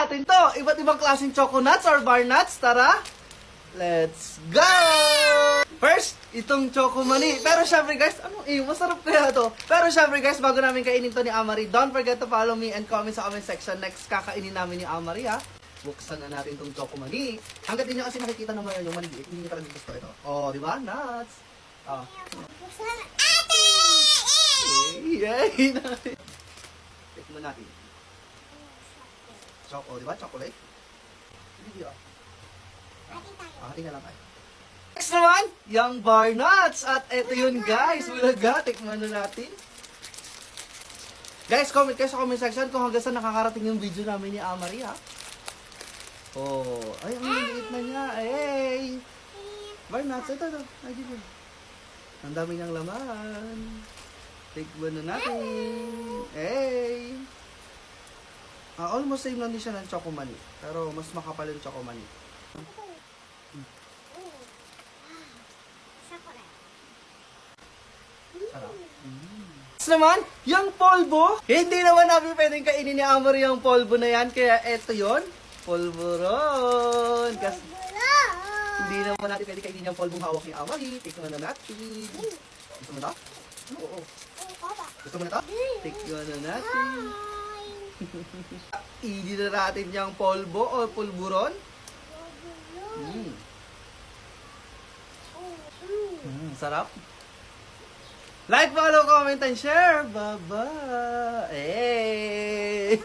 natin to. Iba't ibang klaseng choco nuts or bar nuts. Tara, let's go! First, itong choco mani. Pero syempre guys, masarap kaya to. Pero syempre guys, bago namin kainin to ni Amari, don't forget to follow me and comment sa comment section. Next, kakainin namin ni Amari ha. Buksan na natin itong choco mani. Hanggat din nyo kasi nakikita naman yung maliit, hindi nyo talaga gusto ito. Oh, di ba? Nuts. Oh. Yay! Tikman natin. Choco, di ba? Chocolate? Hindi ah. Tingnan lang tayo. Next naman, yung bar nuts. At eto yun guys. Bulaga, tikman na natin. Guys, comment kayo sa comment section kung hanggang saan nakakarating yung video namin ni Amari ha. Oh, ay, ang liit na niya. Hey! Bar nuts, ito. Ay, dito. Ang dami niyang laman. Tikman na natin. Hey! Almost same lang din siya ng choco mani. Pero mas makapal yung choco mani. Sarap. Naman, yung polvo. Hindi naman namin pwedeng kainin ni Amari yung polvo na yan. Kaya eto yon, polvoron. Kasi hindi naman natin pwedeng kainin yung polvong hawak ni Amari. Tikman na natin. Gusto mo na? Oo. Gusto mo na ito? Tikman na natin. Hindi na natin yung polvo o pulburon. Sarap. Like, follow, comment, and share. Bye-bye. Hey!